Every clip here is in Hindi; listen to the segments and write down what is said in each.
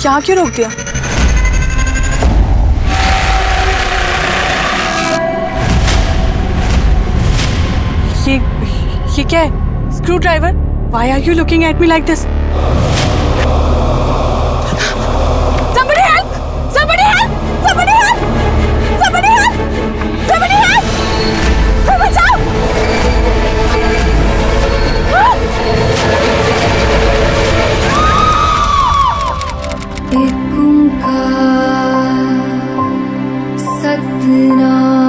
यहाँ क्यों रोक दिया? ये क्या है? Screw driver? Why are you looking at me like this? Somebody help! Somebody help! Somebody help! Somebody help! Somebody help! कोई बचाओ! एक ओंकार सतनाम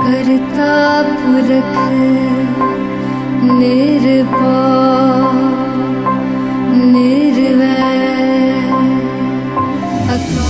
करता पुरख निर्भय निर्वैर अकाल।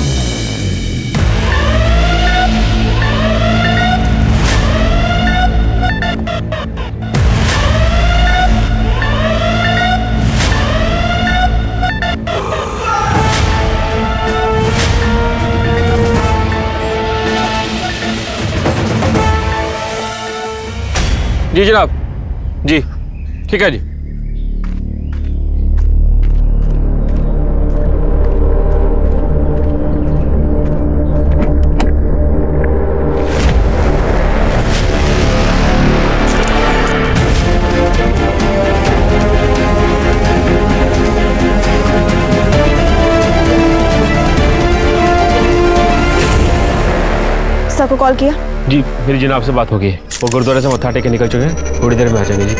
जी जनाब, जी ठीक है जी। सर को कॉल किया? जी मेरी जनाब से बात हो गई है, वो गुरुद्वारे से मत्था टेक के निकल चुके हैं, थोड़ी देर में आ जाएंगे जी।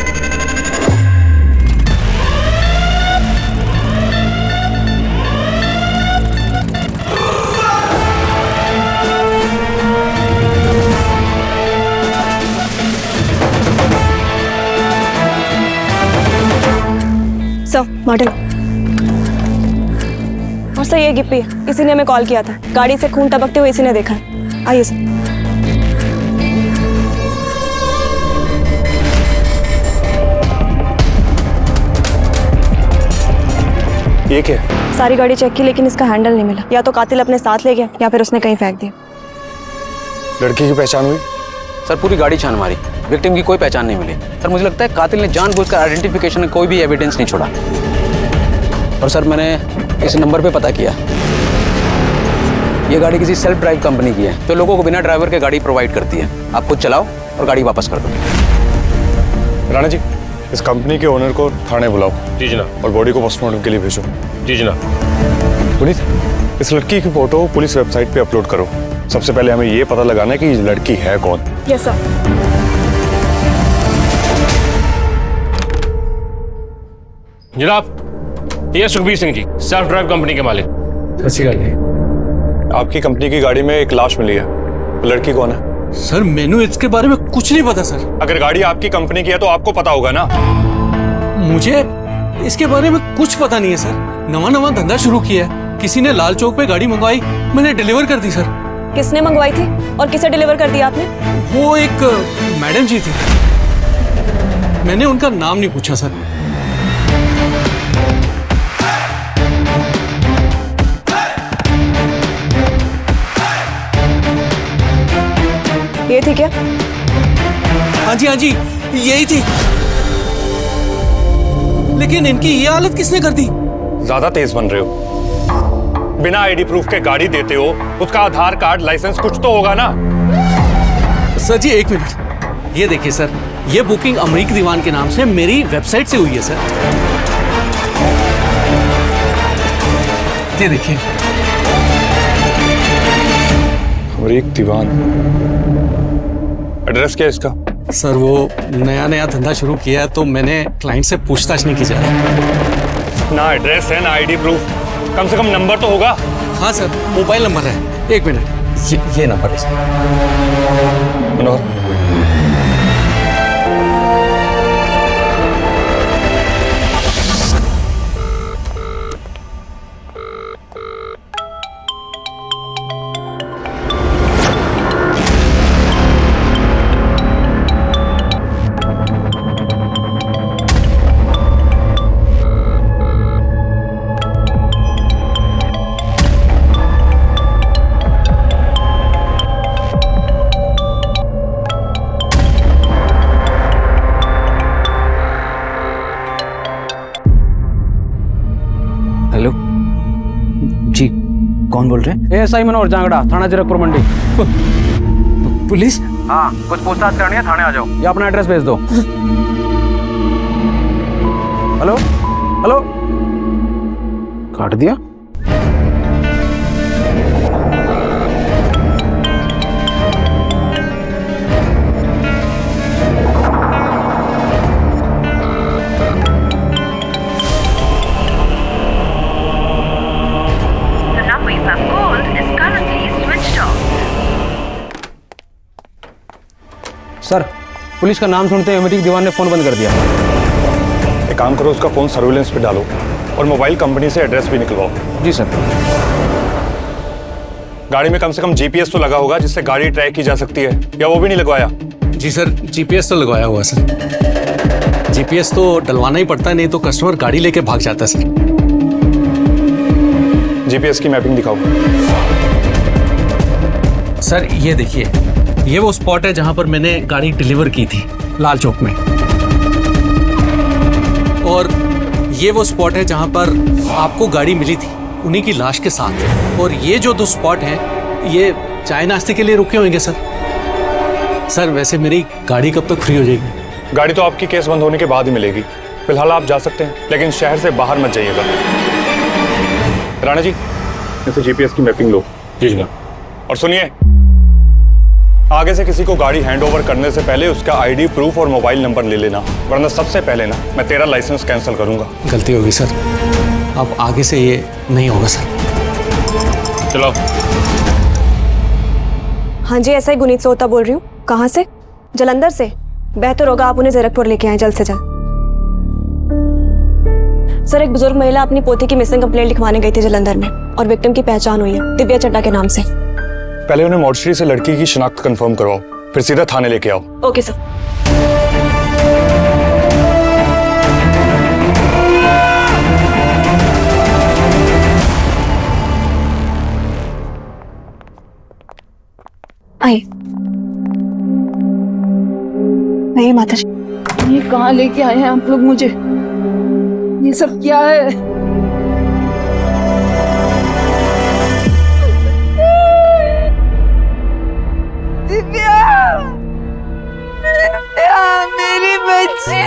सर मॉडल और सर ये गिप्पी है, इसी ने हमें कॉल किया था। गाड़ी से खून टपकते हुए इसी ने देखा है। आइए सर। ये क्या? सारी गाड़ी चेक की लेकिन इसका हैंडल नहीं मिला। या तो कातिल अपने साथ ले गया या फिर उसने कहीं फेंक दिया। लड़की की पहचान हुई? सर पूरी गाड़ी छान मारी, विक्टिम की कोई पहचान नहीं मिली। सर मुझे लगता है कातिल ने जानबूझकर आइडेंटिफिकेशन में कोई भी एविडेंस नहीं छोड़ा। और सर मैंने इस नंबर पे पता किया, ये गाड़ी किसी सेल्फ ड्राइव कंपनी की है जो लोगों को बिना ड्राइवर के गाड़ी प्रोवाइड करती है। आप खुद चलाओ और गाड़ी वापस कर दो। राणा जी, इस कंपनी के ओनर को थाने बुलाओ। जी जनाब। और बॉडी को पोस्टमार्टम के लिए भेजो। जी जनाब। पुनीत, इस लड़की की फोटो पुलिस वेबसाइट पे अपलोड करो। सबसे पहले हमें ये पता लगाना है कि ये लड़की है कौन। Yes sir. जनाब ये Sukhbir Singh ji, self drive company के मालिक। अच्छी गल है। आपकी कंपनी की गाड़ी में एक लाश मिली है, लड़की कौन है? सर मैनू इसके बारे में कुछ नहीं पता सर। अगर गाड़ी आपकी कंपनी की है तो आपको पता होगा ना। मुझे इसके बारे में कुछ पता नहीं है सर। नवा धंधा शुरू किया है, किसी ने लाल चौक पे गाड़ी मंगवाई, मैंने डिलीवर कर दी सर। किसने मंगवाई थी और किसे डिलीवर कर दिया आपने? वो एक मैडम जी थी, मैंने उनका नाम नहीं पूछा सर। ये थी क्या? हाँ जी यही थी। लेकिन इनकी ये हालत किसने कर दी? ज्यादा तेज बन रहे हो। बिना आईडी प्रूफ के गाड़ी देते हो, उसका आधार कार्ड लाइसेंस कुछ तो होगा ना। सर जी एक मिनट, ये देखिए सर, ये बुकिंग अमरीक दीवान के नाम से मेरी वेबसाइट से हुई है सर। ये देखिए। अमरीक दीवान। एड्रेस क्या है इसका? सर वो नया धंधा शुरू किया है तो मैंने क्लाइंट से पूछताछ नहीं की जा रही। ना एड्रेस है ना आईडी प्रूफ, कम से कम नंबर तो होगा। हाँ सर, मोबाइल नंबर है। एक मिनट, ये नंबर है। मनोहर, बोल रहे हैं? एएसआई मनोहर जांगड़ा, थाना जीरकपुर मंडी। पुलिस? हाँ, कुछ पूछताछ करनी है, थाने आ जाओ या अपना एड्रेस भेज दो। हेलो हेलो, काट दिया। The number you have called is currently switched off. Sir, police का नाम सुनते ही अमरीक दीवान ने फोन बंद कर दिया। एक काम करो, उसका फोन सर्विलेंस पे डालो और मोबाइल कंपनी से एड्रेस भी निकलवाओ। जी सर। गाड़ी में कम से कम जीपीएस तो लगा होगा जिससे गाड़ी ट्रैक की जा सकती है, या वो भी नहीं लगवाया? जी सर, जीपीएस तो लगवाया हुआ सर। जीपीएस तो डलवाना ही पड़ता है, नहीं तो कस्टमर गाड़ी लेके भाग जाता है सर। जीपीएस की मैपिंग दिखाओ। सर ये देखिए, ये वो स्पॉट है जहां पर मैंने गाड़ी डिलीवर की थी, लाल चौक में। और ये वो स्पॉट है जहां पर आपको गाड़ी मिली थी उन्हीं की लाश के साथ। और ये जो दो स्पॉट हैं, ये चाय नाश्ते के लिए रुके होंगे सर। सर वैसे मेरी गाड़ी कब तक फ्री हो जाएगी? गाड़ी तो आपकी केस बंद होने के बाद ही मिलेगी। फिलहाल आप जा सकते हैं, लेकिन शहर से बाहर मत जाइएगा। राणा जी, इसे जीपीएस की मैपिंग लो। जी जनाब। और सुनिए, आगे से किसी को गाड़ी हैंडओवर करने से पहले उसका आईडी प्रूफ और मोबाइल नंबर ले लेना, वरना सबसे पहले ना मैं तेरा लाइसेंस कैंसिल करूंगा। गलती होगी सर, अब आगे से ये नहीं होगा सर। चलो। हाँ जी, ऐसा ही गुनीत सोता बोल रही हूँ। कहाँ से? जलंधर से। बेहतर होगा आप उन्हें जीरकपुर लेके आए जल्द से जल्द। सर, एक बुजुर्ग महिला अपनी पोती की मिसिंग कंप्लेंट लिखवाने गई थी जलंधर में, और विक्टिम की पहचान हुई है दिव्या चड्डा के नाम से। पहले उन्हें मॉर्चरी से लड़की की शिनाख्त कंफर्म करवाओ, फिर सीधा थाने लेके आओ। Okay sir. आइए। नहीं माता जी। ये कहाँ लेके आए हैं आप लोग मुझे? ये सब क्या है? दिव्या, दिव्या मेरी बच्ची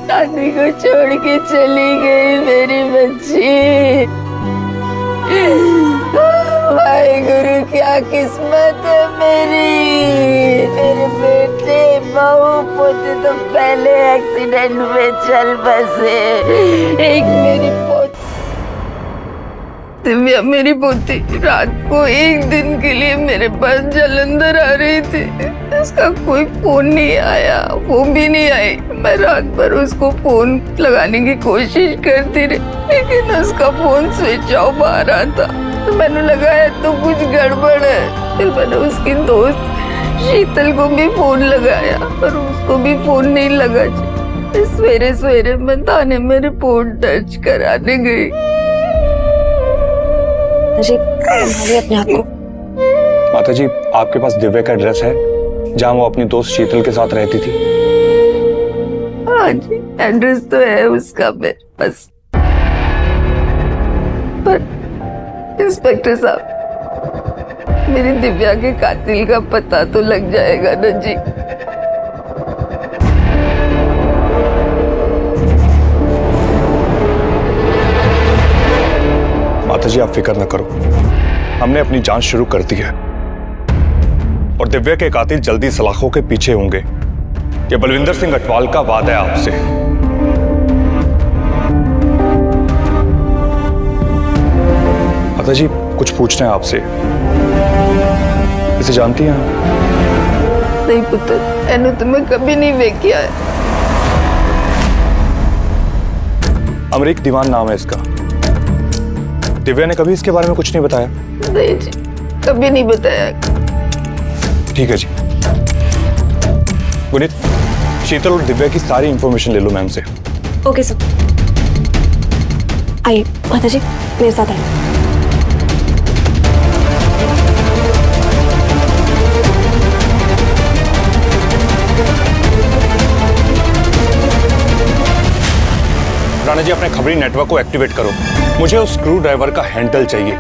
दादी को छोड़ के चली गई मेरी बच्ची। वाहेगुरु, क्या किस्मत है मेरी। मेरे बेटे बहू पोते तो पहले एक्सीडेंट में चल बसे। एक मेरी पोती दिव्या, मेरी पोती रात को एक दिन के लिए मेरे पास जलंधर आ रही थी। उसका कोई फोन नहीं आया, वो भी नहीं आई। मैं रात भर उसको फोन लगाने की कोशिश करती रही, लेकिन उसका फोन स्विच ऑफ आ रहा था। तो मैंने लगाया तो कुछ गड़बड़ है। फिर मैंने उसकी दोस्त शीतल को भी फोन लगाया, पर उसको भी फोन नहीं लगा। सवेरे सवेरे मैं थाने में रिपोर्ट दर्ज कराने गई। जी, संभालिए अपने आप को। माता जी, आपके पास दिव्या का एड्रेस है जहाँ वो अपनी दोस्त शीतल के साथ रहती थी? हाँ जी, एड्रेस तो है उसका मेरे पास। पर इंस्पेक्टर साहब, मेरी दिव्या के कातिल का पता तो लग जाएगा ना जी। माता जी, आप फिक्र न करो, हमने अपनी जांच शुरू कर दी है और दिव्या के कातिल जल्दी सलाखों के पीछे होंगे। ये बलविंदर सिंह अटवाल का वादा है आपसे। माता जी, कुछ पूछना है आपसे। इसे जानती हैं आप? नहीं पुत्र, एनु तो मैं कभी नहीं देखा है। अमरीक दीवान नाम है इसका। दिव्या ने कभी इसके बारे में कुछ नहीं बताया? नहीं जी, कभी नहीं बताया। ठीक है जी। गुनीत, शीतल और दिव्या की सारी इंफॉर्मेशन ले लो मैम से। Okay sir. आइए माता जी, मेरे साथ आइए। राणा जी अपने खबरी नेटवर्क को एक्टिवेट करो। मुझे उस स्क्रू ड्राइवर का हैंडल चाहिए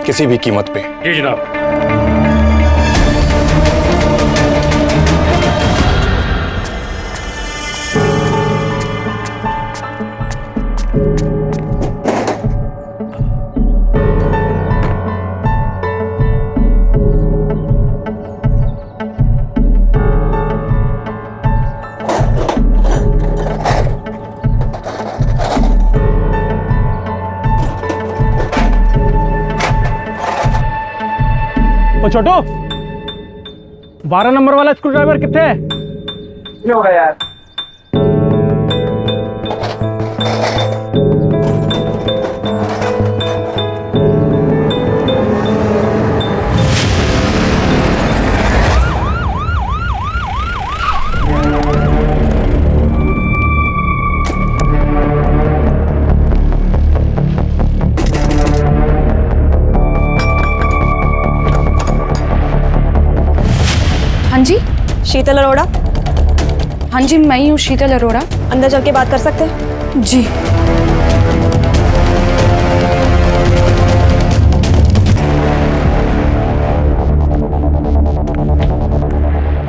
किसी भी कीमत पे। जी जनाब। ओ छोटू 12 नंबर वाला स्क्रू ड्राइवर कितने है? होगा यार। हाँ जी। शीतल अरोड़ा। हाँ जी, मैं ही हूँ शीतल अरोड़ा। अंदर चल के बात कर सकते हैं? जी।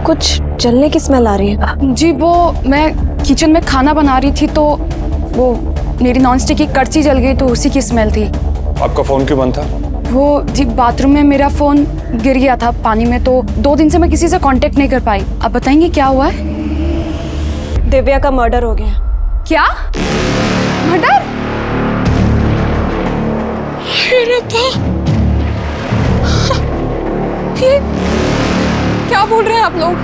कुछ जलने की स्मेल आ रही है। जी, वो मैं किचन में खाना बना रही थी तो वो मेरी नॉनस्टिक की कड़छी जल गई तो उसी की स्मेल थी। आपका फोन क्यों बंद था? वो जी बाथरूम में मेरा फोन गिर गया था पानी में, तो 2 दिन से मैं किसी से कांटेक्ट नहीं कर पाई। आप बताएंगे क्या हुआ है? दिव्या का मर्डर हो गया। क्या मर्डर? ये क्या बोल रहे हैं आप लोग?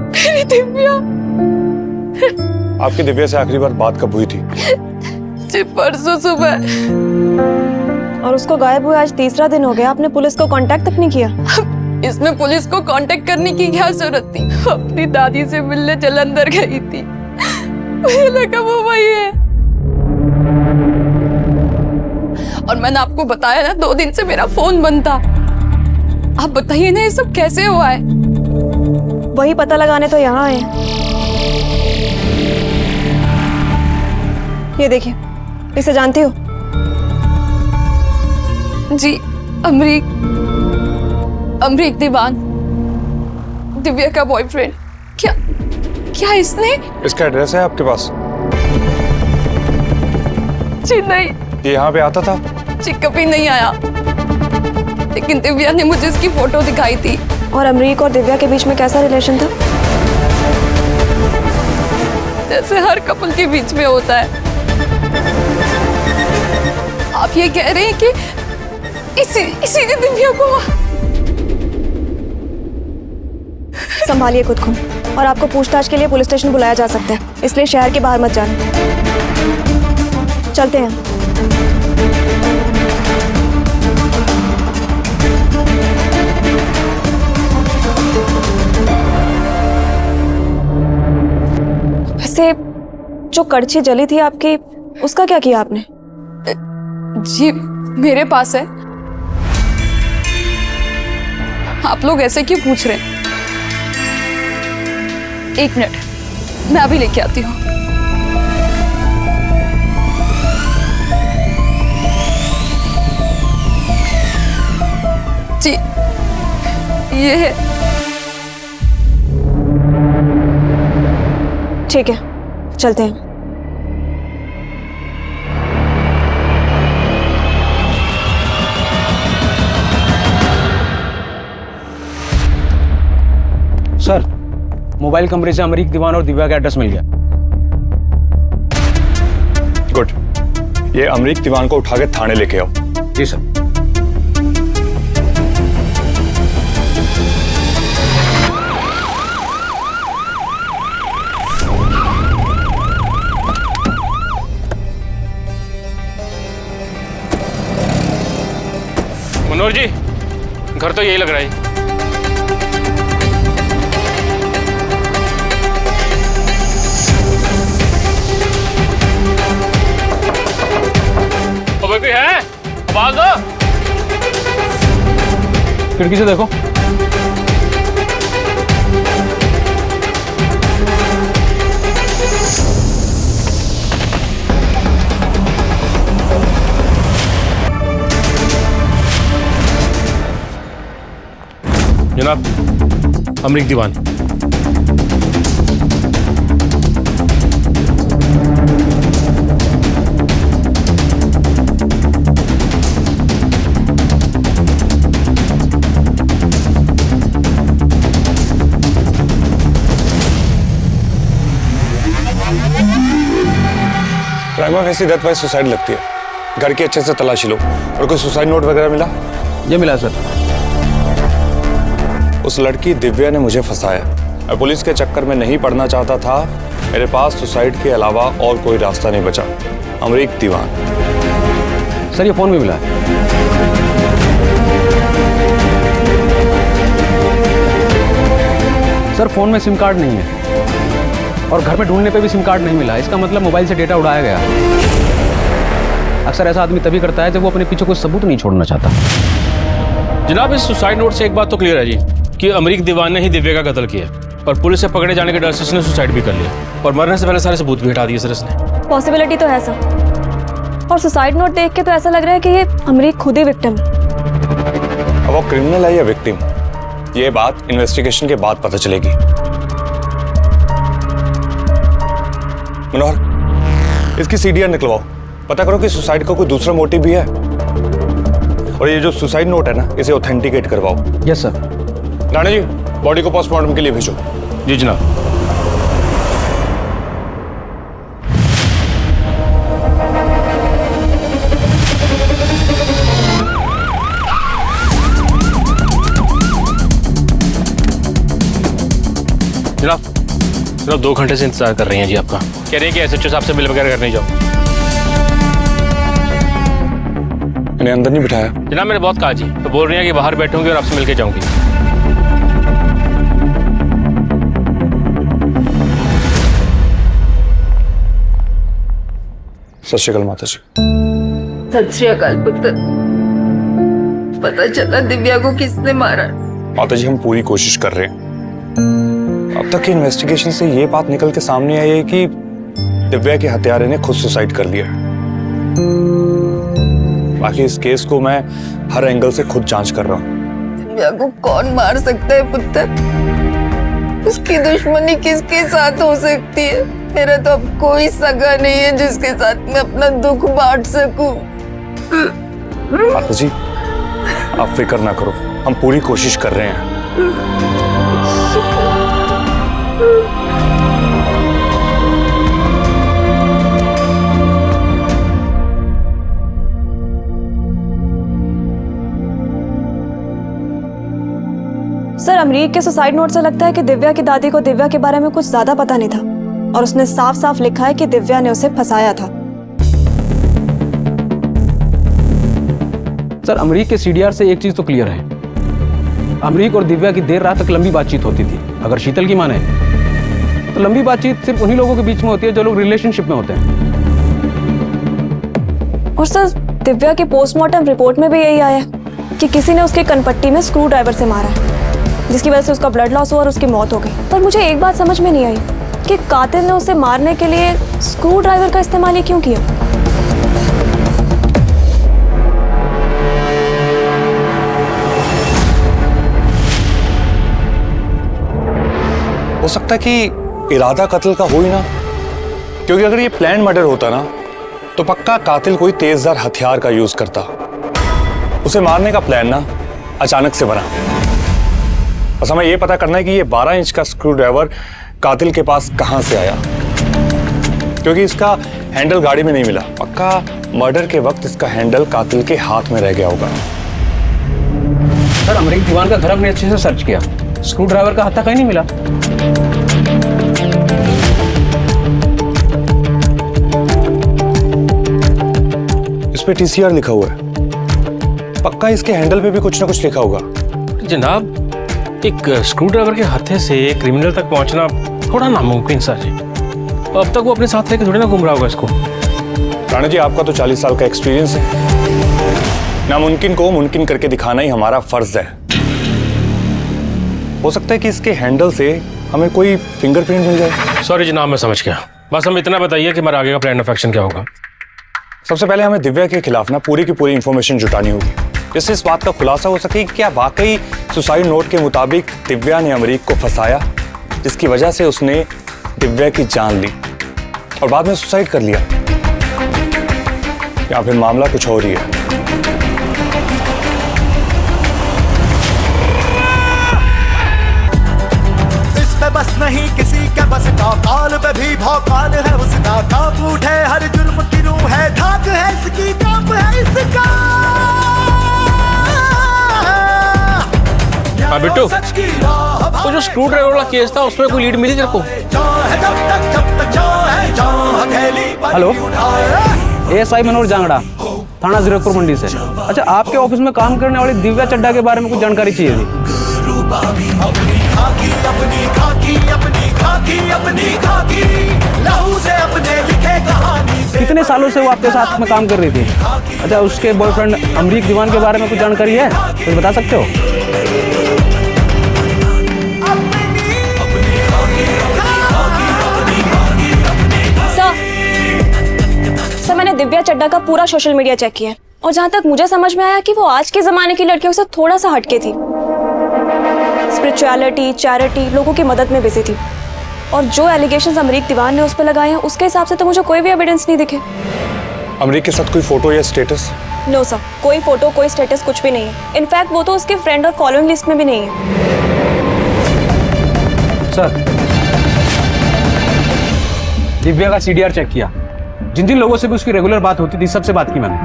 मेरी दिव्या। आपकी दिव्या से आखिरी बार बात कब हुई थी? जी परसों सुबह। और उसको गायब हुए आज 3रा दिन हो गया, आपने पुलिस को कांटेक्ट तक नहीं किया? इसमें पुलिस को कांटेक्ट करने की क्या जरूरत थी? अपनी दादी से मिलने जलंधर गई थी, मुझे लगा वो वही है। और मैंने आपको बताया ना 2 दिन से मेरा फोन बंद था। आप बताइए ना ये सब कैसे हुआ है? वही पता लगाने तो यहाँ आए। ये देखिए, इसे जानती हो? जी, अमरीक दीवान, दिव्या का बॉयफ्रेंड। क्या इसने? इसका एड्रेस है आपके पास? जी नहीं। ये यहाँ पे आता था? जी कभी नहीं आया, लेकिन दिव्या ने मुझे इसकी फोटो दिखाई थी। और अमरीक और दिव्या के बीच में कैसा रिलेशन था? जैसे हर कपल के बीच में होता है। आप ये कह रहे हैं कि इसीलिए दिव्या को? संभालिए खुद को, और आपको पूछताछ के लिए पुलिस स्टेशन बुलाया जा सकता है, इसलिए शहर के बाहर मत जाना। चलते हैं। वैसे जो कड़छी जली थी आपकी, उसका क्या किया आपने? जी मेरे पास है। आप लोग ऐसे क्यों पूछ रहे हैं? 1 मिनट, मैं अभी लेके आती हूँ। जी ये है। ठीक है, चलते हैं। सर, मोबाइल कमरे से अमरीक दीवान और दिव्या का एड्रेस मिल गया। गुड। ये अमरीक दीवान को उठा के थाने लेके आओ। जी सर। मनोहर जी, घर तो यही लग रहा है। कोई है? आवाज दो। खिड़की से देखो। जनाब, अमरीक दीवान। प्राइमा वैसी डेथ बाय सुसाइड लगती है। घर की अच्छे से तलाशी लो। और कोई सुसाइड नोट वगैरह मिला? ये मिला सर। उस लड़की दिव्या ने मुझे फंसाया। मैं पुलिस के चक्कर में नहीं पड़ना चाहता था। मेरे पास सुसाइड के अलावा और कोई रास्ता नहीं बचा। अमरीक दीवान। सर ये फोन भी मिला है। सर फोन में सिम कार्ड नहीं है और घर में ढूंढने पे भी सिम कार्ड नहीं मिला। इसका मतलब मोबाइल से डेटा उड़ाया गया। अक्सर ऐसा आदमी तभी करता है जब वो अपने पीछे कोई सबूत नहीं छोड़ना चाहता। जनाब, इस सुसाइड नोट से एक बात तो क्लियर है जी कि अमरीक दीवान ने ही दिव्या का कत्ल किया और पुलिस से पकड़े जाने के डर से उसने सुसाइड भी कर लिया और मरने से पहले सारे सबूत भी हटा दिए सर इसने। पॉसिबिलिटी तो है सर। और सुसाइड नोट देख के तो ऐसा लग रहा है कि ये अमरीक खुद ही विक्टिम है। अब वो क्रिमिनल है या विक्टिम, ये बात इन्वेस्टिगेशन के बाद पता चलेगी। मनोहर, इसकी सीडीआर निकलवाओ। पता करो कि सुसाइड का कोई दूसरा मोटिव भी है। और ये जो सुसाइड नोट है ना, इसे ऑथेंटिकेट करवाओ। Yes sir. Rana ji, body को पोस्टमार्टम के लिए भेजो। जी जनाब। जनाब 2 घंटे से इंतजार कर रही हैं जी आपका। कह रही हैं कि एसएचओ साहब से बिल वगैरह करने जाओ। मैंने अंदर नहीं बिठाया। जनाब मैंने बहुत कहा जी, तो बोल रही हैं कि बाहर बैठूंगी और आपसे मिलके जाऊंगी। सत श्री अकाल माता जी। सत श्री अकाल पुत्र। पता चला दिव्या को किसने मारा? माता जी, हम पूरी कोशिश कर रहे हैं। अब तक की इन्वेस्टिगेशन से ये बात निकल के सामने आई है कि दिव्या के हत्यारे ने खुद सुसाइड कर लिया। बाकी इस केस को मैं हर एंगल से खुद जांच कर रहा हूँ। दिव्या को कौन मार सकता है पुत्र? उसकी दुश्मनी किसके साथ हो सकती है? मेरा तो अब कोई सगा नहीं है जिसके साथ मैं अपना दुख बांट सकूं। माता जी, आप फिक्र ना करो, हम पूरी कोशिश कर रहे हैं। सर, अमरीक के सुसाइड नोट से लगता है कि दिव्या की दादी को दिव्या के बारे में कुछ ज्यादा पता नहीं था और उसने साफ साफ लिखा है कि दिव्या ने उसे फंसाया था। सर अमरीक के सीडीआर से एक चीज तो क्लियर है। अमरीक और दिव्या की देर रात तक लंबी बातचीत होती थी। अगर शीतल की माने तो लंबी बातचीत सिर्फ उन्हीं लोगों के बीच में होती है जो लोग रिलेशनशिप में होते हैं। और सर, दिव्या की पोस्टमार्टम रिपोर्ट में भी यही आया कि किसी ने उसके कनपट्टी में स्क्रू ड्राइवर से मारा, जिसकी वजह से उसका ब्लड लॉस हुआ और उसकी मौत हो गई। पर मुझे एक बात समझ में नहीं आई कि कातिल ने उसे मारने के लिए स्क्रू ड्राइवर का इस्तेमाल ही क्यों किया। हो सकता है कि इरादा कत्ल का हो ही ना, क्योंकि अगर ये प्लान मर्डर होता ना तो पक्का कातिल कोई तेजदार हथियार का यूज करता। उसे मारने का प्लान ना अचानक से बना। बस हमें यह पता करना है कि ये 12 इंच का स्क्रू ड्राइवर कातिल के पास कहां से आया, क्योंकि इसका हैंडल गाड़ी में नहीं मिला। पक्का मर्डर के वक्त इसका हैंडल कातिल के हाथ में रह गया होगा। सर अमरीक दीवान का घर हमने अच्छे से सर्च किया, स्क्रू ड्राइवर का हत्था कहीं नहीं मिला। इस पे टीसीआर लिखा हुआ है। पक्का इसके हैंडल पे भी कुछ ना कुछ लिखा होगा। जनाब, एक स्क्रू ड्राइवर के हत्थे से क्रिमिनल तक पहुंचना थोड़ा नामुमकिन सा है। अब तक वो अपने साथ लेके थोड़ी ना घूम रहा होगा इसको। राणा जी, आपका तो 40 साल का एक्सपीरियंस है। नामुमकिन को मुमकिन करके दिखाना ही हमारा फर्ज है। हो सकता है कि इसके हैंडल से हमें कोई फिंगरप्रिंट मिल जाए। सॉरी जनाब, मैं समझ गया। बस हम इतना बताइए कि हमारा आगे का प्लान ऑफ एक्शन क्या होगा। सबसे पहले हमें दिव्या के खिलाफ ना पूरी की पूरी इंफॉर्मेशन जुटानी होगी, जिससे इस बात का खुलासा हो सके कि क्या वाकई सुसाइड नोट के मुताबिक दिव्या ने अमरीक को फंसाया, जिसकी वजह से उसने दिव्या की जान ली और बाद में सुसाइड कर लिया। या फिर मामला कुछ और ही है। इस पे बस नहीं किसी के बस का, काल पे भी भौकाल है उसका, कांप उठे हर जुर्म की रूह है, धाक है इसकी, कांप है इसका। हाँ बिट्टू, वो जो स्क्रू ड्राइवर वाला केस था उसमें कोई लीड मिली तेरे को? हेलो, एएसआई मनोज जांगड़ा, थाना जीरकपुर मंडी से। अच्छा, आपके ऑफिस में काम करने वाली दिव्या चड्ढा के बारे में कुछ जानकारी चाहिए थी। कितने सालों से वो आपके साथ में काम कर रही थी? अच्छा, उसके बॉयफ्रेंड अमरीक दीवान के बारे में कुछ जानकारी है? कुछ बता सकते हो? सर, मैंने दिव्या चड्ढा का पूरा सोशल मीडिया चेक किया और जहां तक मुझे समझ में आया कि वो आज के जमाने की लड़कियों से थोड़ा सा हटके थी। स्पिरिचुअलिटी, चैरिटी, लोगों की मदद में बिजी थी। और जो एलिगेशंस अमरीक दीवान ने उस पर लगाए हैं, उसके हिसाब से तो मुझे कोई भी एविडेंस नहीं दिखे। अमरीक के साथ कोई फोटो या स्टेटस? नो सर, कोई फोटो, कोई स्टेटस, कुछ भी नहीं है। इनफैक्ट वो तो उसके फ्रेंड और फॉलोइंग लिस्ट में भी नहीं है। सर, दिव्या का सीडीआर चेक किया। जिन जिन लोगों से भी उसकी रेगुलर बात होती थी, सबसे बात की मैंने।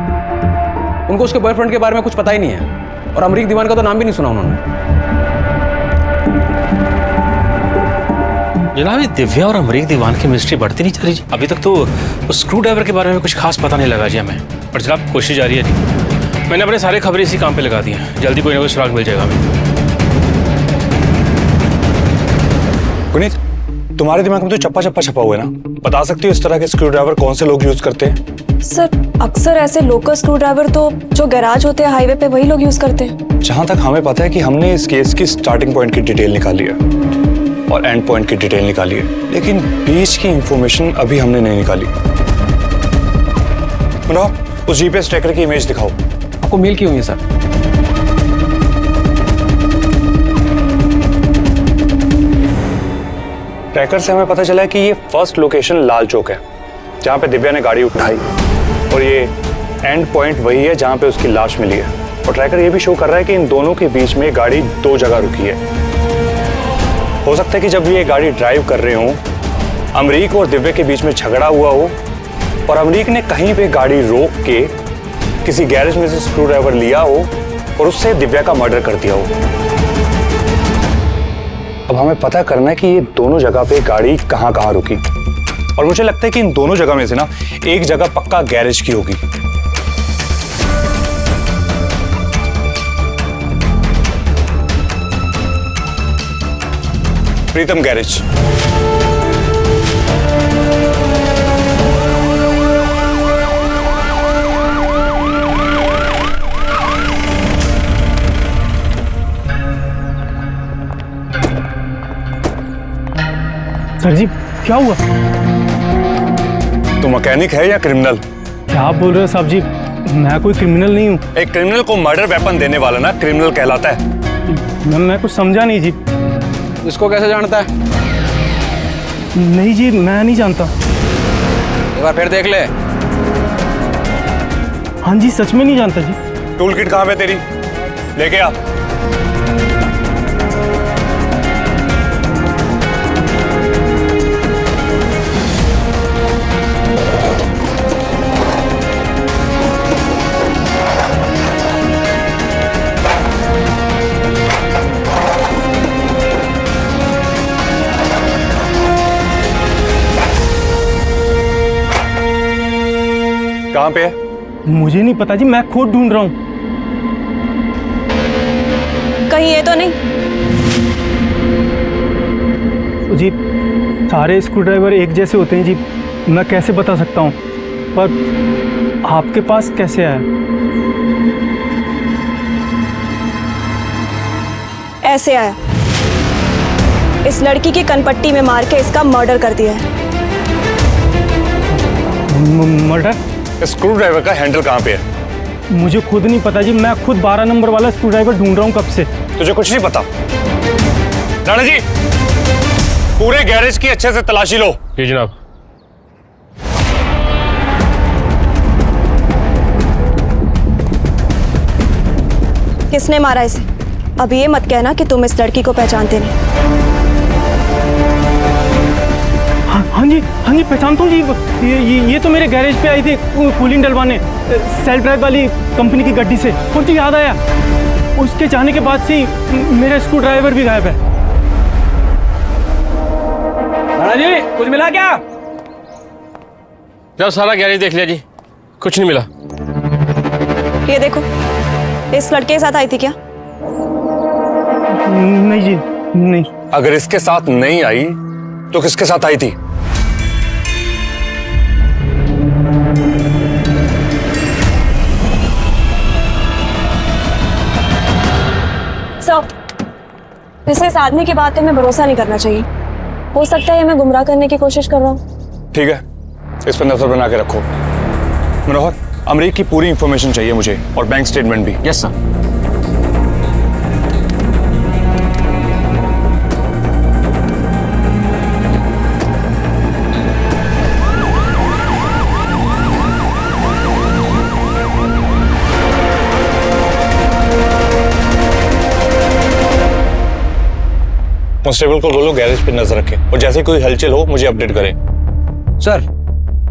उनको उसके बॉयफ्रेंड के बारे में कुछ पता ही नहीं है और अमरीक दीवान का तो नाम भी नहीं सुना उन्होंने। जनाब, ये दिव्या और अमरीक दीवान की मिस्ट्री बढ़ती नहीं जा रही जी? अभी तक तो उस स्क्रू ड्राइवर के बारे में कुछ खास पता नहीं लगा जी हमें। पर जनाब, कोशिश जारी है जी। मैंने अपने सारे खबरें इसी काम पे लगा दी हैं। जल्दी कोई ना कोई सुराग मिल जाएगा हमें। पुनीत, तुम्हारे दिमाग में तो चप्पा चप्पा छपा हुआ है ना? बता सकती हो इस तरह के स्क्रू ड्राइवर कौन से लोग यूज करते हैं? सर, अक्सर ऐसे लोकल स्क्रू ड्राइवर तो जो गैराज होते हैं हाईवे पे, वही लोग यूज करते हैं। जहां तक हमें पता है कि हमने इस केस की स्टार्टिंग पॉइंट की डिटेल निकाली है और एंड पॉइंट की डिटेल निकाली है, लेकिन बीच की इंफॉर्मेशन अभी हमने नहीं निकाली। मनोहर, उस जीपीएस ट्रैकर की इमेज दिखाओ। आपको मेल की हुई है सर? ट्रैकर से हमें पता चला है कि ये फर्स्ट लोकेशन लाल चौक है, जहां पे दिव्या ने गाड़ी उठाई, और ये एंड पॉइंट वही है जहां पे उसकी लाश मिली है। और ट्रैकर ये भी शो कर रहा है कि इन दोनों के बीच में गाड़ी दो जगह रुकी है। हो सकता है कि जब ये गाड़ी ड्राइव कर रहे हों, अमरीक और दिव्या के बीच में झगड़ा हुआ हो और अमरीक ने कहीं पे गाड़ी रोक के किसी गैरेज में से स्क्रू ड्राइवर लिया हो और उससे दिव्या का मर्डर कर दिया हो। अब हमें पता करना है कि ये दोनों जगह पे गाड़ी कहाँ कहाँ रुकी, और मुझे लगता है कि इन दोनों जगह में से ना एक जगह पक्का गैरेज की होगी। प्रीतम गैरेज। सर जी, क्या हुआ? तो मैकेनिक है या क्रिमिनल? क्या आप बोल रहे हो साहब जी? मैं कोई क्रिमिनल नहीं हूँ। एक क्रिमिनल को मर्डर वेपन देने वाला ना क्रिमिनल कहलाता है। मैं कुछ समझा नहीं जी। इसको कैसे जानता है? नहीं जी, मैं नहीं जानता। एक बार फिर देख ले। हाँ जी, सच में नहीं जानता जी। टूल किट कहाँ पे तेरी? लेके आ। कहाँ पे है? मुझे नहीं पता जी, मैं खुद ढूंढ रहा हूँ। कहीं ये तो नहीं? जी, सारे स्क्रू ड्राइवर एक जैसे होते हैं जी, मैं कैसे बता सकता हूँ, पर आपके पास कैसे आया? ऐसे आया। इस लड़की की कनपट्टी में मार के इसका मर्डर कर दिया है। मर्डर? स्क्रू ड्राइवर का हैंडल कहाँ पे है? मुझे खुद नहीं पता जी, मैं खुद 12 नंबर वाला स्क्रू ड्राइवर ढूंढ रहा हूँ कब से। तुझे कुछ नहीं पता? राणा जी, पूरे गैरेज की अच्छे से तलाशी लो। जी जनाब। किसने मारा इसे? अब ये मत कहना कि तुम इस लड़की को पहचानते नहीं। हाँ जी पहचानता हूँ जी। ये तो मेरे गैरेज पे आई थी कूलिंग डलवाने, सेल्फ ड्राइव वाली कंपनी की गड्डी से। और जी याद आया, उसके जाने के बाद से ही मेरा स्क्रू ड्राइवर भी गायब है। राणा जी, कुछ मिला क्या? जब सारा गैरेज देख लिया जी, कुछ नहीं मिला। ये देखो, इस लड़के के साथ आई थी क्या? नहीं जी, नहीं। अगर इसके साथ नहीं आई तो किसके साथ आई थी? सर, इस आदमी की बातें में भरोसा नहीं करना चाहिए। हो सकता है मैं गुमराह करने की कोशिश कर रहा हूँ। ठीक है, इस पर नजर बना के रखो। मनोहर, अमरीक की पूरी इंफॉर्मेशन चाहिए मुझे, और बैंक स्टेटमेंट भी। Yes sir. कांस्टेबल को बोलो गैरेज पे नजर रखे, और जैसे कोई हलचल हो मुझे अपडेट करें। सर,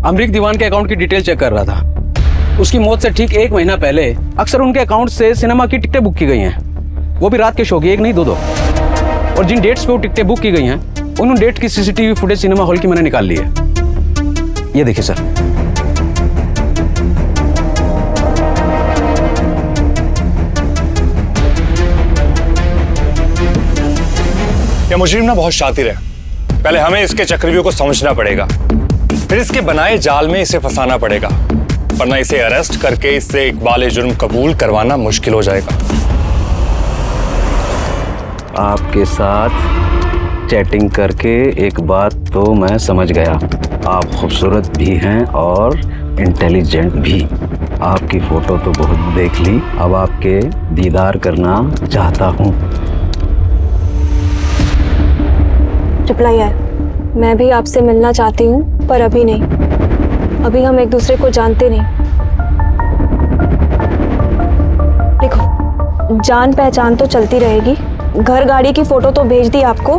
अमरीक दीवान के अकाउंट की डिटेल चेक कर रहा था। उसकी मौत से ठीक 1 महीना पहले अक्सर उनके अकाउंट से सिनेमा की टिकटें बुक की गई हैं, वो भी रात के शो की, 1 नहीं 2। और जिन डेट्स पे वो टिकटें बुक की गई हैं, उन डेट की सीसीटीवी फुटेज सिनेमा हॉल की मैंने निकाल ली है। ये देखिए सर। यह मुजरिम ना बहुत शातिर है। पहले हमें इसके चक्रव्यूह को समझना पड़ेगा, फिर इसके बनाए जाल में इसे फंसाना पड़ेगा, वरना इसे अरेस्ट करके इससे इकबाल जुर्म कबूल करवाना मुश्किल हो जाएगा। आपके साथ चैटिंग करके एक बात तो मैं समझ गया, आप खूबसूरत भी हैं और इंटेलिजेंट भी। आपकी फोटो तो बहुत देख ली, अब आपके दीदार करना चाहता हूँ। रिप्लाई आया, मैं भी आपसे मिलना चाहती हूँ, पर अभी नहीं। अभी हम एक दूसरे को जानते नहीं। देखो, जान पहचान तो चलती रहेगी। घर गाड़ी की फोटो तो भेज दी आपको,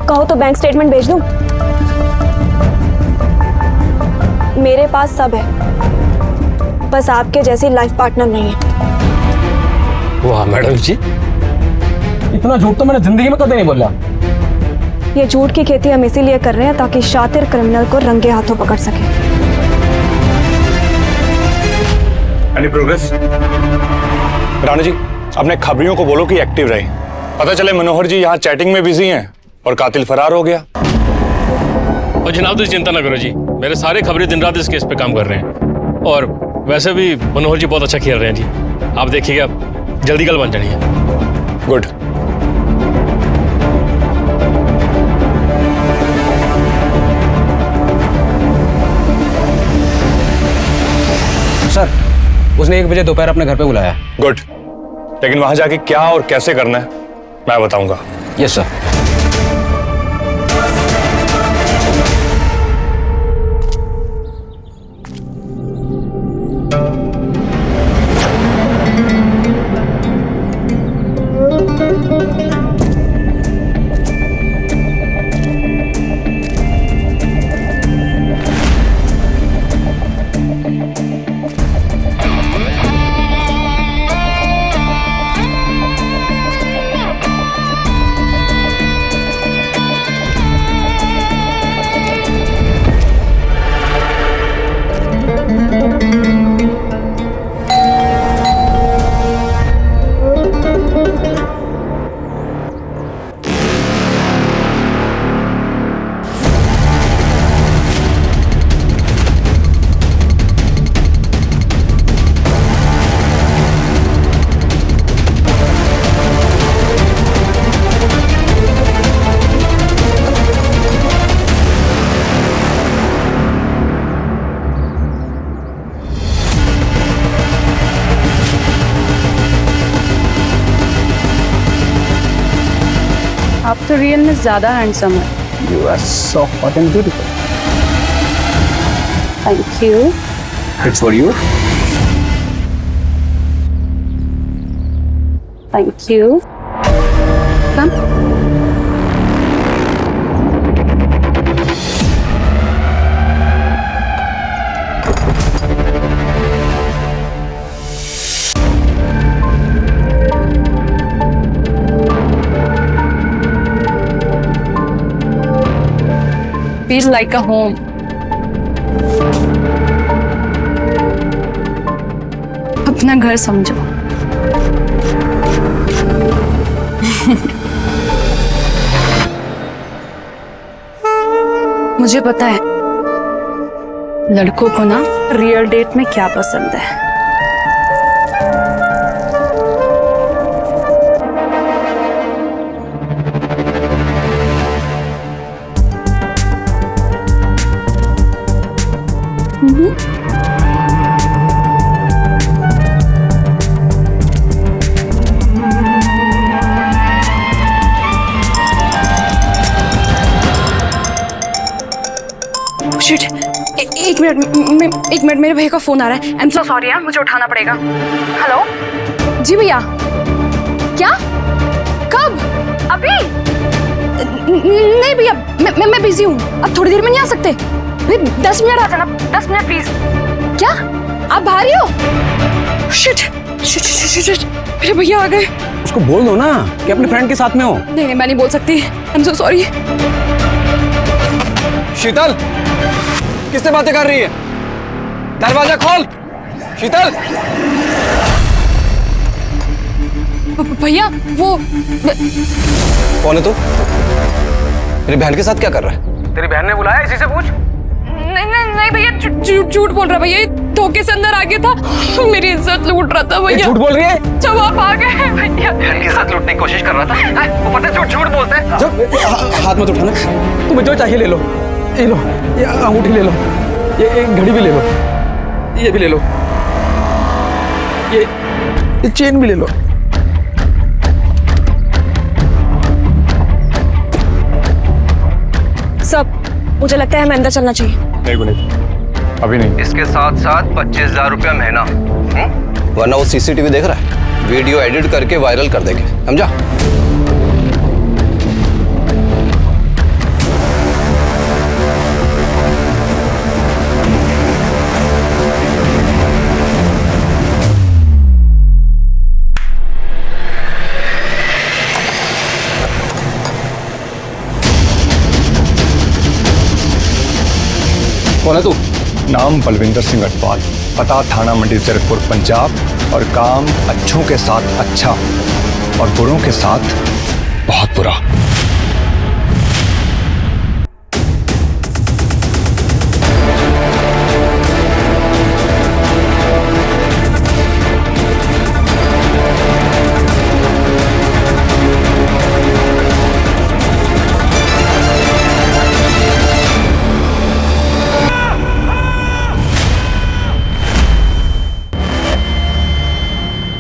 कहो तो बैंक स्टेटमेंट भेज दूं? मेरे पास सब है, बस आपके जैसी लाइफ पार्टनर नहीं है। वाह मैडम जी, इतना झूठ तो मैंने जिंदगी में कभी नहीं बोला। ये झूठ की खेती हम इसीलिए कर रहे हैं ताकि शातिर क्रिमिनल को रंगे हाथों पकड़ सके। Any progress? राणा जी, अपने खबरियों को बोलो कि एक्टिव रहे। पता चले मनोहर जी यहाँ चैटिंग में बिजी हैं और कातिल फरार हो गया। और जनाब, तो चिंता ना करो जी, मेरे सारे खबरें दिन रात इस केस पे काम कर रहे हैं। और वैसे भी मनोहर जी बहुत अच्छा खेल रहे हैं जी, आप देखिएगा जल्दी कल बन जानी है। गुड। सर, उसने 1 बजे दोपहर अपने घर पे बुलाया। गुड, लेकिन वहां जाके क्या और कैसे करना है मैं बताऊंगा। Yes sir. आप तो रियल में ज्यादा हैंडसम है। You are so hot and beautiful. Thank you. It's for you. Thank you. Come. Feels like a home. अपना घर समझो। मुझे पता है लड़कों को ना रियल डेट में क्या पसंद है। शिट, एक मिनट मेरे भैया का फोन आ रहा है। आई एम सो सॉरी यार, मुझे उठाना पड़ेगा। हेलो जी भैया। क्या? कब? अभी? नहीं भैया, मैं बिजी हूँ, अब थोड़ी देर में नहीं आ सकते। 10 मिनट आ जाना, 10 मिनट प्लीज। क्या आप बाहर ही हो? शिट शिट शिट शिट, मेरे भैया आ गए। उसको बोल दो ना कि अपने फ्रेंड के साथ में हो। नहीं मैं नहीं बोल सकती। I am so sorry. शीतल, किससे बातें कर रही है? दरवाजा खोल। शीतल। भैया वो कौन है तू? मेरी बहन के साथ क्या कर रहा है? तेरी बहन ने बुलाया, इसी से पूछ। नहीं भैया, झूठ बोल रहा भैया, धोखे से अंदर आ गया था, मेरी इज्जत लूट रहा था भैया। झूठ बोल रही है? जब आप आ गए भैया। बहन के साथ लूटने की कोशिश कर रहा था। वो पता है झूठ बोलते हैं। हाथ मत उठाना, तुम्हें जो चाहिए ले लो। ये लो, ये अंगूठी ले लो, ये घड़ी भी ले लो, ये भी ले लो, ये चेन भी ले लो। सब, मुझे लगता है हमें अंदर चलना चाहिए। नहीं गुनीत, अभी नहीं। इसके साथ साथ 25,000 रुपया महीना। वरना वो सीसीटीवी देख रहा है, वीडियो एडिट करके वायरल कर देंगे, समझा? कौन है तू? नाम बलविंदर सिंह अटवाल, पता थाना मंडी जीरकपुर पंजाब, और काम अच्छों के साथ अच्छा और बुरों के साथ बहुत बुरा।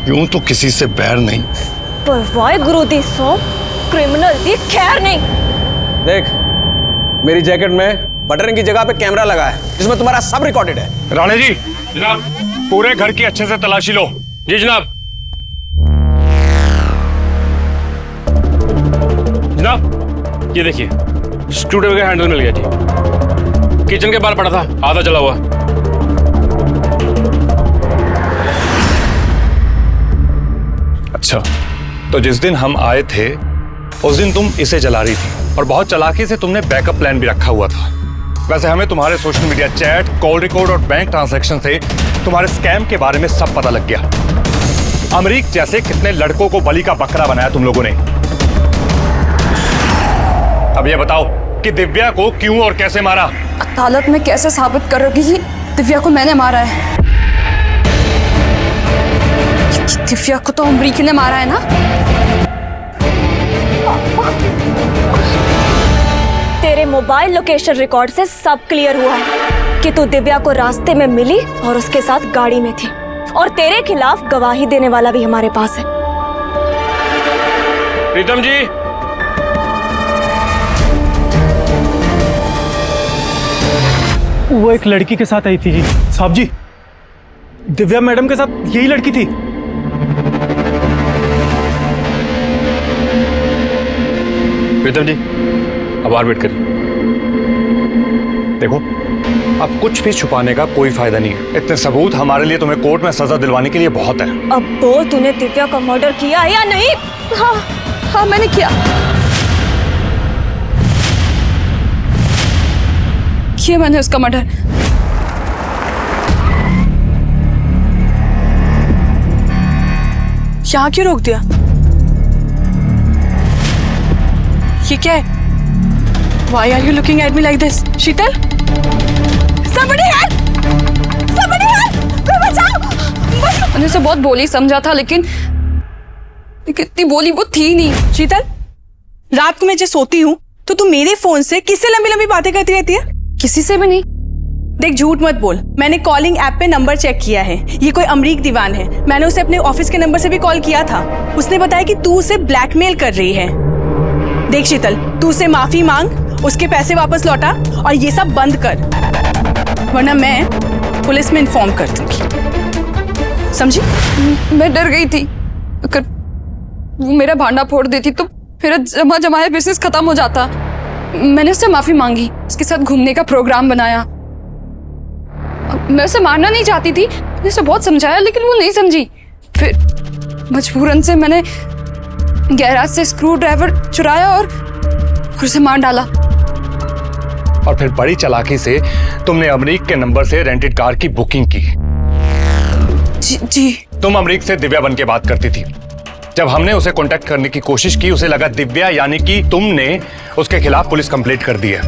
यूं तो किसी से बैर नहीं, पर वाई गुरु दी सो क्रिमिनल दी खैर नहीं। देख, मेरी जैकेट में बटन की जगह पे कैमरा लगा है जिसमें तुम्हारा सब रिकॉर्डेड है। राणे जी, जनाब, पूरे घर की अच्छे से तलाशी लो। जी जनाब। जनाब ये देखिए, स्क्रूड्राइवर का हैंडल मिल गया जी। किचन के बाहर पड़ा था, आधा जला हुआ। अच्छा, तो जिस दिन हम आए थे उस दिन तुम इसे जला रही थी, और बहुत चालाकी से तुमने बैकअप प्लान भी रखा हुआ था। वैसे हमें तुम्हारे social media chat, call record और बैंक ट्रांजैक्शन से तुम्हारे स्कैम के बारे में सब पता लग गया। अमरीक जैसे कितने लड़कों को बलि का बकरा बनाया तुम लोगों ने। अब ये बताओ कि दिव्या को क्यों और कैसे मारा? अदालत में कैसे साबित करोगी कि दिव्या को मैंने मारा है? दिव्या को तो अमरीक ने मारा है ना? तेरे मोबाइल लोकेशन रिकॉर्ड से सब क्लियर हुआ है कि तू दिव्या को रास्ते में मिली और उसके साथ गाड़ी में थी, और तेरे खिलाफ गवाही देने वाला भी हमारे पास है। प्रीतम जी, वो एक लड़की के साथ आई थी जी। साहब जी, दिव्या मैडम के साथ यही लड़की थी। प्रीतम जी, अब बाहर वेट करिए। देखो, अब कुछ भी छुपाने का कोई फायदा नहीं है। इतने सबूत हमारे लिए तुम्हें कोर्ट में सजा दिलवाने के लिए बहुत है। अब बोल, तूने दिव्या का मर्डर किया या नहीं? हाँ हाँ मैंने किया मैंने उसका मर्डर। यहाँ क्यों रोक दिया? ये क्या है? Why are you looking at me like this? Sheetal? Somebody help! Somebody help! कोई बचाओ! मैंने उसे बहुत बोली समझा था, लेकिन इतनी बोली वो थी नहीं। शीतल, रात को मैं जब सोती हूँ तो तू मेरे फोन से किससे लंबी लंबी बातें करती रहती है? किसी से भी नहीं। देख, झूठ मत बोल। मैंने कॉलिंग ऐप पे नंबर चेक किया है। ये कोई अमरीक दीवान है। मैंने उसे अपने ऑफिस के नंबर से भी कॉल किया था। उसने बताया कि तू उसे ब्लैकमेल कर रही है। देख शीतल, तू उसे माफी मांग, उसके पैसे वापस लौटा और ये सब बंद कर, वरना मैं पुलिस में इन्फॉर्म कर दूंगी, समझी? मैं डर गई थी, अगर वो मेरा भांडा फोड़ देती तो मेरा जमा जमाया बिजनेस खत्म हो जाता। मैंने उससे माफी मांगी, उसके साथ घूमने का प्रोग्राम बनाया। मैं उसे मारना नहीं चाहती थी, मैंने उसे बहुत समझाया, लेकिन वो नहीं समझी। फिर मजबूरन से मैंने गैराज से स्क्रू ड्राइवर चुराया और उसे मार डाला। और फिर बड़ी चालाकी से तुमने अमरीक के नंबर से रेंटेड कार की बुकिंग की। जी। तुम अमरीक से दिव्या बन के बात करती थी। जब हमने उसे कांटेक्ट करने की कोशिश की, उसे लगा दिव्या यानी कि तुमने उसके खिलाफ पुलिस कंप्लेंट कर दी है,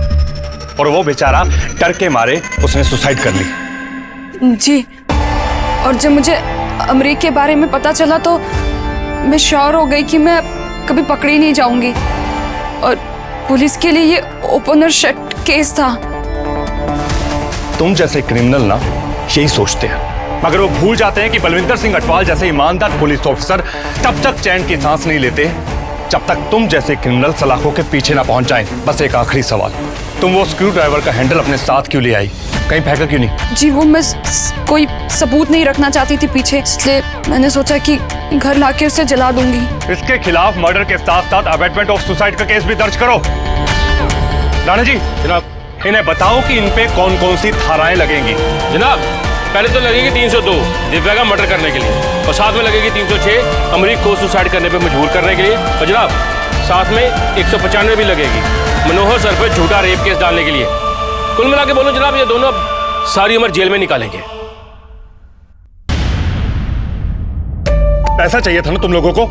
और वो बेचारा डर के मारे उसने सुसाइड कर ली। जी, और जब मुझे अमरीक के बारे में पता चला तो मैं श्योर हो गई कि मैं कभी पकड़ी नहीं जाऊंगी, और पुलिस के लिए ये ओपन और शट केस था। तुम जैसे क्रिमिनल ना यही सोचते हैं, मगर वो भूल जाते हैं कि बलविंदर सिंह अटवाल जैसे ईमानदार पुलिस ऑफिसर तब तक चैन की सांस नहीं लेते जब तक तुम जैसे क्रिमिनल सलाखों के पीछे ना पहुंच जाएं। बस एक आखिरी सवाल, तुम वो स्क्रू ड्राइवर का हैंडल अपने साथ क्यों ले आई? कहीं फेंका क्यों नहीं? जी, वो मैं कोई सबूत नहीं रखना चाहती थी पीछे, इसलिए मैंने सोचा कि घर लाके उसे जला दूंगी। इसके खिलाफ मर्डर के साथ साथ अबैटमेंट ऑफ सुसाइड का केस भी दर्ज करो। राणा जी, जनाब। इन्हें बताओ कि इन पे कौन कौन सी धाराएं लगेंगी। जनाब, पहले तो लगेगी 302 दिव्या का मर्डर करने के लिए, और साथ में लगेगी 306 अमरीक को सुसाइड करने पे मजबूर करने के लिए, और जनाब साथ में 195 भी लगेगी मनोहर सर पर झूठा रेप केस डालने के लिए। कुल मिला के बोलो जनाब, ये दोनों अब सारी उम्र जेल में निकालेंगे। ऐसा चाहिए था ना तुम लोगों को?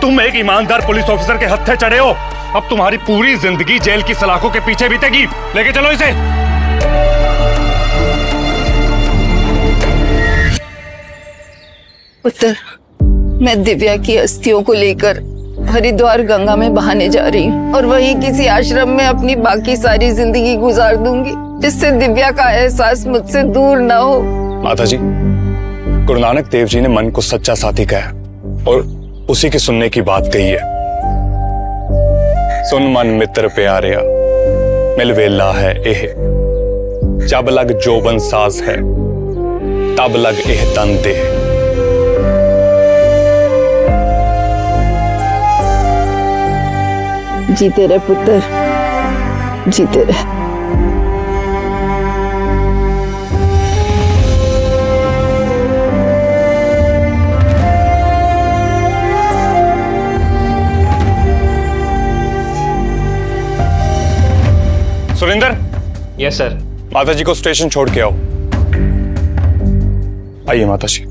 तुम एक ईमानदार पुलिस ऑफिसर के हत्थे चढ़े हो, अब तुम्हारी पूरी जिंदगी जेल की सलाखों के पीछे बीतेगी। लेके चलो इसे। पुत्र, मैं दिव्या की अस्थियों को लेकर हरिद्वार गंगा में बहाने जा रही हूँ, और वहीं किसी आश्रम में अपनी बाकी सारी जिंदगी गुजार दूंगी, जिससे दिव्या का एहसास मुझसे दूर ना हो। माता जी, गुरु नानक देव जी ने मन को सच्चा साथी कहा, और उसी की सुनने की बात कही है। सुन मन मित्र प्यारिया, मिल वेला है एह, जब लग जोबन साज है, तब लग एह तन देह। जीते रहे पुत्र, जीते रहे। सुरेंद्र। Yes sir. माता जी को स्टेशन छोड़ के आओ। आइए माता जी।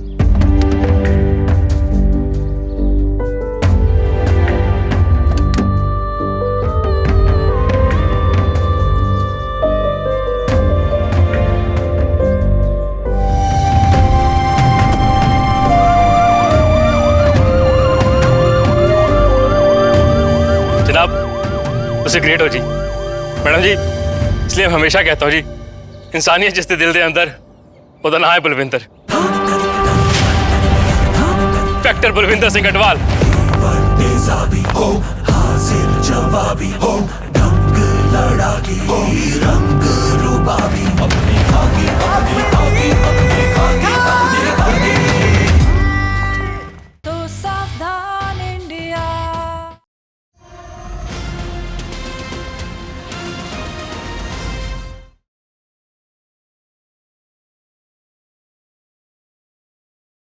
जनाब, उसे ग्रेट हो जी। मैडम जी, इसलिए हमेशा कहता हूँ जी, इंसानियत जिसके दिल दे अंदर ਉਹਦਾ ਨਾਂ ਹੈ ਬਲਵਿੰਦਰ। फैक्टर बलविंदर सिंह अटवाल। हो हाजिर जवाबी हो, ढंग लड़ाकी हो, रंग